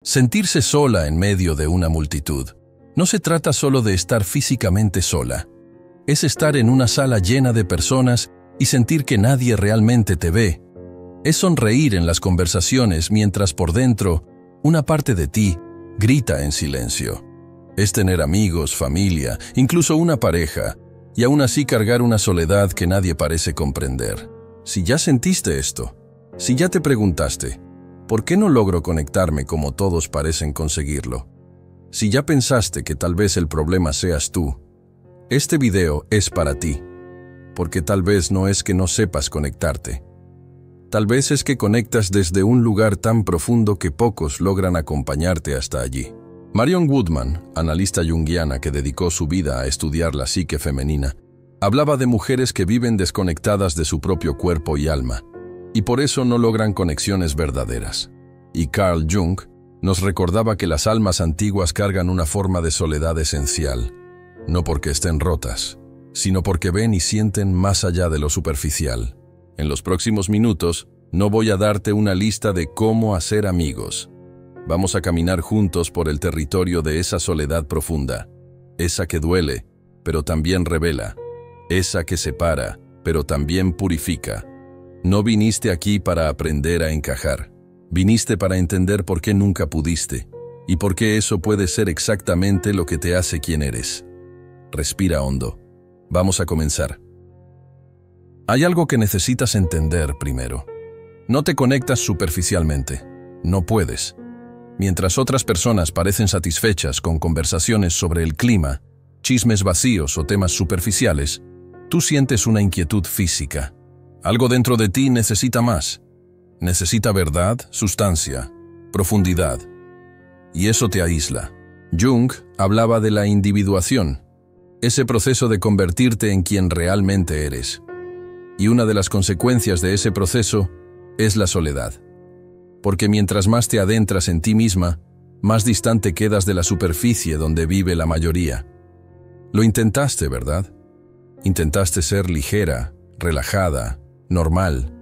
Sentirse sola en medio de una multitud. No se trata solo de estar físicamente sola. Es estar en una sala llena de personas y sentir que nadie realmente te ve. Es sonreír en las conversaciones mientras por dentro una parte de ti grita en silencio. Es tener amigos, familia, incluso una pareja, y aún así cargar una soledad que nadie parece comprender. Si ya sentiste esto, si ya te preguntaste, ¿por qué no logro conectarme como todos parecen conseguirlo? Si ya pensaste que tal vez el problema seas tú, este video es para ti, porque tal vez no es que no sepas conectarte. Tal vez es que conectas desde un lugar tan profundo que pocos logran acompañarte hasta allí. Marion Woodman, analista junguiana que dedicó su vida a estudiar la psique femenina, hablaba de mujeres que viven desconectadas de su propio cuerpo y alma, y por eso no logran conexiones verdaderas. Y Carl Jung nos recordaba que las almas antiguas cargan una forma de soledad esencial, no porque estén rotas, sino porque ven y sienten más allá de lo superficial. En los próximos minutos, no voy a darte una lista de cómo hacer amigos. Vamos a caminar juntos por el territorio de esa soledad profunda, esa que duele, pero también revela, esa que separa, pero también purifica. No viniste aquí para aprender a encajar, viniste para entender por qué nunca pudiste, y por qué eso puede ser exactamente lo que te hace quien eres. Respira hondo. Vamos a comenzar. Hay algo que necesitas entender primero. No te conectas superficialmente. No puedes. Mientras otras personas parecen satisfechas con conversaciones sobre el clima, chismes vacíos o temas superficiales, tú sientes una inquietud física. Algo dentro de ti necesita más. Necesita verdad, sustancia, profundidad. Y eso te aísla. Jung hablaba de la individuación, ese proceso de convertirte en quien realmente eres. Y una de las consecuencias de ese proceso es la soledad. Porque mientras más te adentras en ti misma, más distante quedas de la superficie donde vive la mayoría. Lo intentaste, ¿verdad? Intentaste ser ligera, relajada, normal.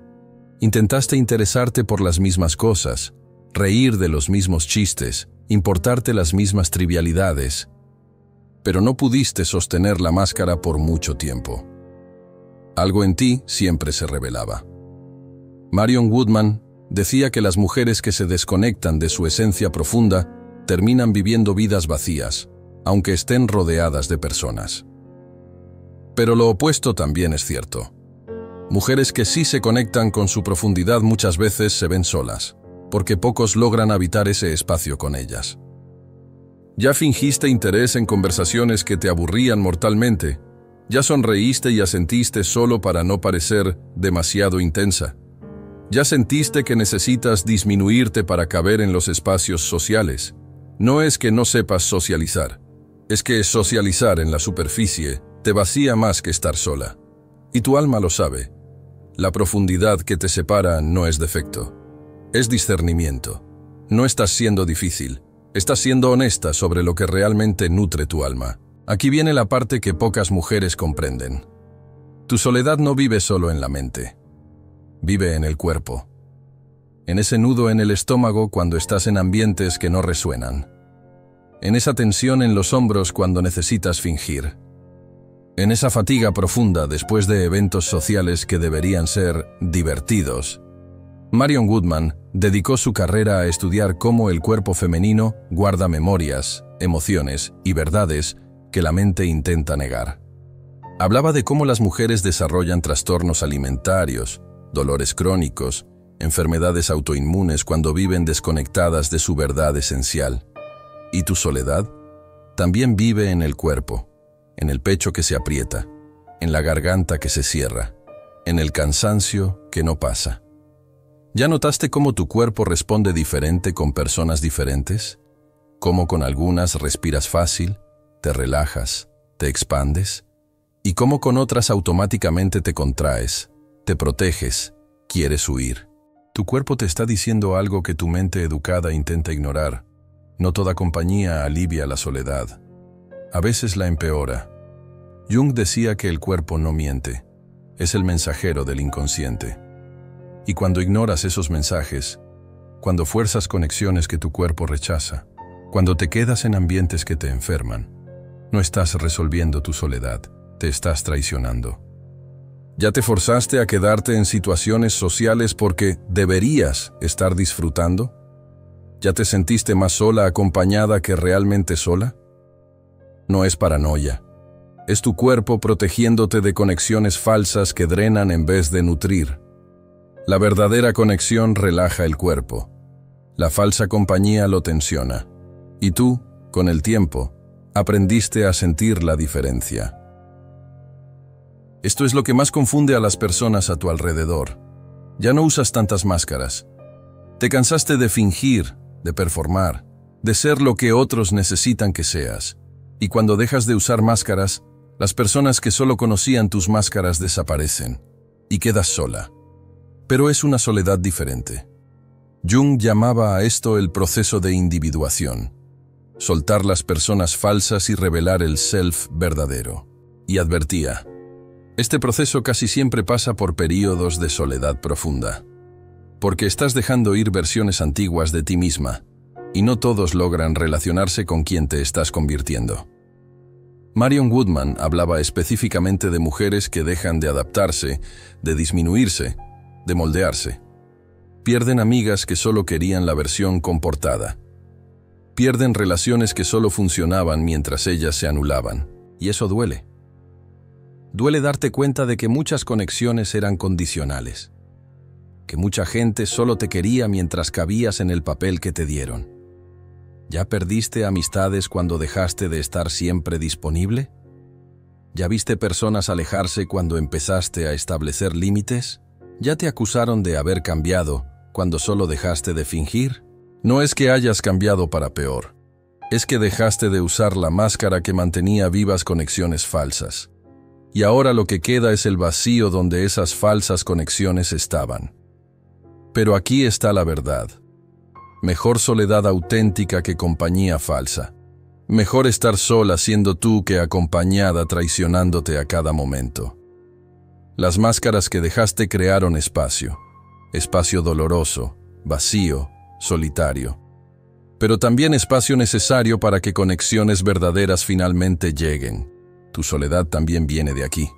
Intentaste interesarte por las mismas cosas, reír de los mismos chistes, importarte las mismas trivialidades. Pero no pudiste sostener la máscara por mucho tiempo. Algo en ti siempre se revelaba. Marion Woodman decía que las mujeres que se desconectan de su esencia profunda terminan viviendo vidas vacías, aunque estén rodeadas de personas. Pero lo opuesto también es cierto. Mujeres que sí se conectan con su profundidad muchas veces se ven solas, porque pocos logran habitar ese espacio con ellas. Ya fingiste interés en conversaciones que te aburrían mortalmente. Ya sonreíste y asentiste solo para no parecer demasiado intensa. Ya sentiste que necesitas disminuirte para caber en los espacios sociales. No es que no sepas socializar, es que socializar en la superficie te vacía más que estar sola. Y tu alma lo sabe. La profundidad que te separa no es defecto, es discernimiento. No estás siendo difícil, estás siendo honesta sobre lo que realmente nutre tu alma. Aquí viene la parte que pocas mujeres comprenden. Tu soledad no vive solo en la mente. Vive en el cuerpo. En ese nudo en el estómago cuando estás en ambientes que no resuenan. En esa tensión en los hombros cuando necesitas fingir. En esa fatiga profunda después de eventos sociales que deberían ser divertidos. Marion Woodman dedicó su carrera a estudiar cómo el cuerpo femenino guarda memorias, emociones y verdades que la mente intenta negar. Hablaba de cómo las mujeres desarrollan trastornos alimentarios, dolores crónicos, enfermedades autoinmunes cuando viven desconectadas de su verdad esencial. ¿Y tu soledad? También vive en el cuerpo, en el pecho que se aprieta, en la garganta que se cierra, en el cansancio que no pasa. ¿Ya notaste cómo tu cuerpo responde diferente con personas diferentes? ¿Cómo con algunas respiras fácil, te relajas, te expandes? ¿Y cómo con otras automáticamente te contraes, te proteges, quieres huir? Tu cuerpo te está diciendo algo que tu mente educada intenta ignorar. No toda compañía alivia la soledad. A veces la empeora. Jung decía que el cuerpo no miente, es el mensajero del inconsciente. Y cuando ignoras esos mensajes, cuando fuerzas conexiones que tu cuerpo rechaza, cuando te quedas en ambientes que te enferman, no estás resolviendo tu soledad, te estás traicionando. ¿Ya te forzaste a quedarte en situaciones sociales porque deberías estar disfrutando? ¿Ya te sentiste más sola acompañada que realmente sola? No es paranoia. Es tu cuerpo protegiéndote de conexiones falsas que drenan en vez de nutrir. La verdadera conexión relaja el cuerpo. La falsa compañía lo tensiona. Y tú, con el tiempo, aprendiste a sentir la diferencia. Esto es lo que más confunde a las personas a tu alrededor. Ya no usas tantas máscaras. Te cansaste de fingir, de performar, de ser lo que otros necesitan que seas. Y cuando dejas de usar máscaras, las personas que solo conocían tus máscaras desaparecen y quedas sola. Pero es una soledad diferente. Jung llamaba a esto el proceso de individuación. Soltar las personas falsas y revelar el self verdadero. Y advertía, este proceso casi siempre pasa por períodos de soledad profunda. Porque estás dejando ir versiones antiguas de ti misma, y no todos logran relacionarse con quien te estás convirtiendo. Marion Woodman hablaba específicamente de mujeres que dejan de adaptarse, de disminuirse, de moldearse. Pierden amigas que solo querían la versión comportada. Pierden relaciones que solo funcionaban mientras ellas se anulaban. Y eso duele. Duele darte cuenta de que muchas conexiones eran condicionales. Que mucha gente solo te quería mientras cabías en el papel que te dieron. ¿Ya perdiste amistades cuando dejaste de estar siempre disponible? ¿Ya viste personas alejarse cuando empezaste a establecer límites? ¿Ya te acusaron de haber cambiado cuando solo dejaste de fingir? No es que hayas cambiado para peor. Es que dejaste de usar la máscara que mantenía vivas conexiones falsas. Y ahora lo que queda es el vacío donde esas falsas conexiones estaban. Pero aquí está la verdad. Mejor soledad auténtica que compañía falsa. Mejor estar sola siendo tú que acompañada traicionándote a cada momento. Las máscaras que dejaste crearon espacio. Espacio doloroso, vacío, solitario. Pero también espacio necesario para que conexiones verdaderas finalmente lleguen. Tu soledad también viene de aquí.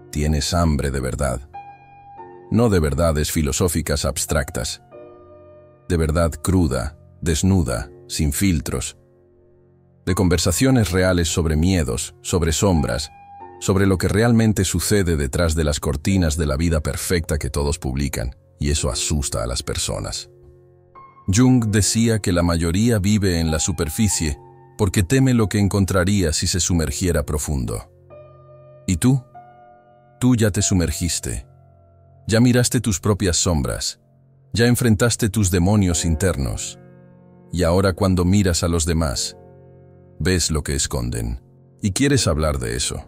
Tienes hambre de verdad. No de verdades filosóficas abstractas. De verdad cruda, desnuda, sin filtros. De conversaciones reales sobre miedos, sobre sombras, sobre lo que realmente sucede detrás de las cortinas de la vida perfecta que todos publican, y eso asusta a las personas. Jung decía que la mayoría vive en la superficie porque teme lo que encontraría si se sumergiera profundo. ¿Y tú? Tú ya te sumergiste. Ya miraste tus propias sombras. Ya enfrentaste tus demonios internos. Y ahora cuando miras a los demás, ves lo que esconden. Y quieres hablar de eso.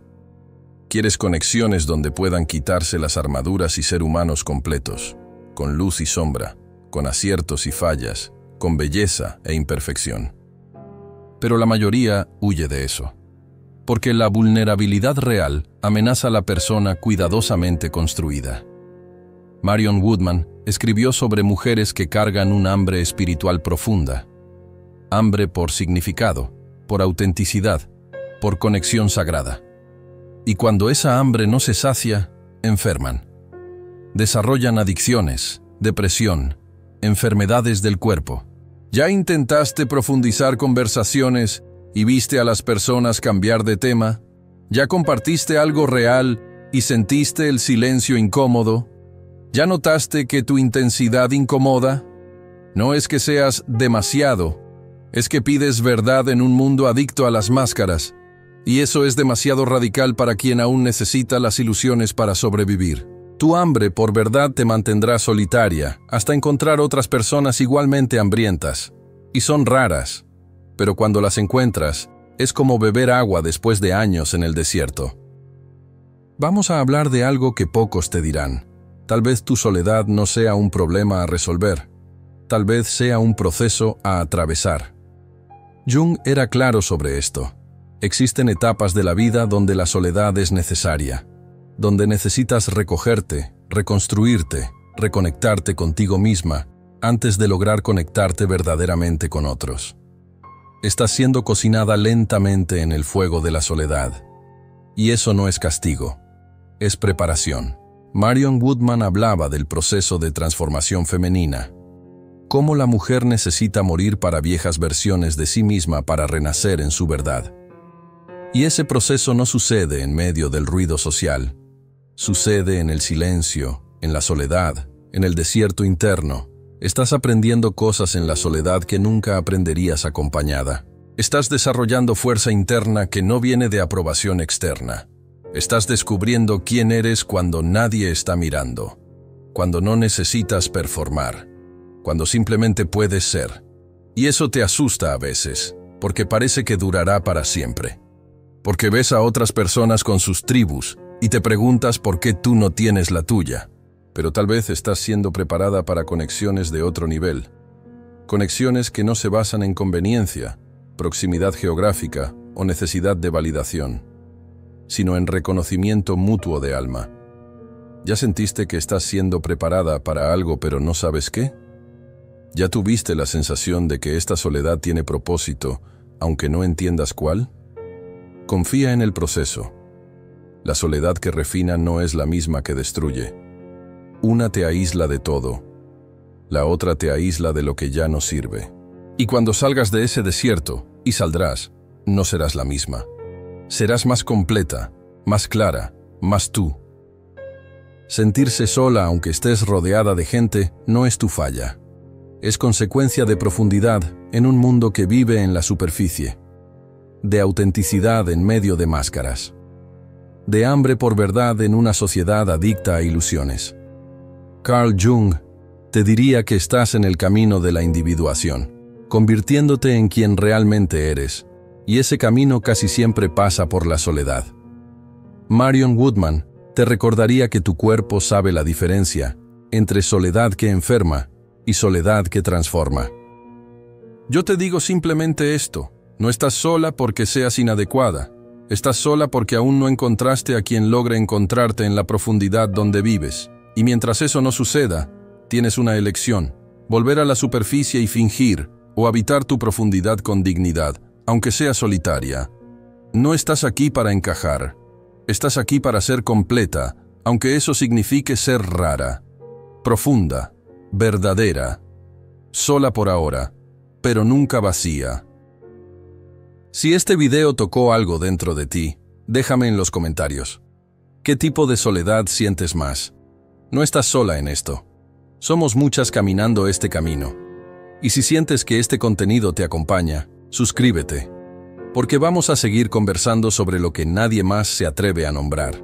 Quieres conexiones donde puedan quitarse las armaduras y ser humanos completos, con luz y sombra, con aciertos y fallas, con belleza e imperfección. Pero la mayoría huye de eso, porque la vulnerabilidad real amenaza a la persona cuidadosamente construida. Marion Woodman escribió sobre mujeres que cargan un hambre espiritual profunda, hambre por significado, por autenticidad, por conexión sagrada. Y cuando esa hambre no se sacia, enferman. Desarrollan adicciones, depresión, enfermedades del cuerpo. ¿Ya intentaste profundizar conversaciones y viste a las personas cambiar de tema? ¿Ya compartiste algo real y sentiste el silencio incómodo? ¿Ya notaste que tu intensidad incomoda? No es que seas demasiado, es que pides verdad en un mundo adicto a las máscaras, y eso es demasiado radical para quien aún necesita las ilusiones para sobrevivir. Tu hambre por verdad te mantendrá solitaria hasta encontrar otras personas igualmente hambrientas. Y son raras, pero cuando las encuentras, es como beber agua después de años en el desierto. Vamos a hablar de algo que pocos te dirán. Tal vez tu soledad no sea un problema a resolver. Tal vez sea un proceso a atravesar. Jung era claro sobre esto. Existen etapas de la vida donde la soledad es necesaria, donde necesitas recogerte, reconstruirte, reconectarte contigo misma antes de lograr conectarte verdaderamente con otros. Estás siendo cocinada lentamente en el fuego de la soledad. Y eso no es castigo, es preparación. Marion Woodman hablaba del proceso de transformación femenina. Cómo la mujer necesita morir para viejas versiones de sí misma para renacer en su verdad. Y ese proceso no sucede en medio del ruido social. Sucede en el silencio, en la soledad, en el desierto interno. Estás aprendiendo cosas en la soledad que nunca aprenderías acompañada. Estás desarrollando fuerza interna que no viene de aprobación externa. Estás descubriendo quién eres cuando nadie está mirando, cuando no necesitas performar, cuando simplemente puedes ser. Y eso te asusta a veces, porque parece que durará para siempre. Porque ves a otras personas con sus tribus y te preguntas por qué tú no tienes la tuya. Pero tal vez estás siendo preparada para conexiones de otro nivel. Conexiones que no se basan en conveniencia, proximidad geográfica o necesidad de validación, sino en reconocimiento mutuo de alma. ¿Ya sentiste que estás siendo preparada para algo pero no sabes qué? ¿Ya tuviste la sensación de que esta soledad tiene propósito, aunque no entiendas cuál? Confía en el proceso. La soledad que refina no es la misma que destruye. Una te aísla de todo, la otra te aísla de lo que ya no sirve. Y cuando salgas de ese desierto, y saldrás, no serás la misma. Serás más completa, más clara, más tú. Sentirse sola aunque estés rodeada de gente no es tu falla. Es consecuencia de profundidad en un mundo que vive en la superficie, de autenticidad en medio de máscaras, de hambre por verdad en una sociedad adicta a ilusiones. Carl Jung te diría que estás en el camino de la individuación, convirtiéndote en quien realmente eres, y ese camino casi siempre pasa por la soledad. Marion Woodman te recordaría que tu cuerpo sabe la diferencia entre soledad que enferma y soledad que transforma. Yo te digo simplemente esto: no estás sola porque seas inadecuada, estás sola porque aún no encontraste a quien logre encontrarte en la profundidad donde vives. Y mientras eso no suceda, tienes una elección: volver a la superficie y fingir, o habitar tu profundidad con dignidad, aunque sea solitaria. No estás aquí para encajar, estás aquí para ser completa, aunque eso signifique ser rara, profunda, verdadera, sola por ahora, pero nunca vacía. Si este video tocó algo dentro de ti, déjame en los comentarios. ¿Qué tipo de soledad sientes más? No estás sola en esto. Somos muchas caminando este camino. Y si sientes que este contenido te acompaña, suscríbete, porque vamos a seguir conversando sobre lo que nadie más se atreve a nombrar.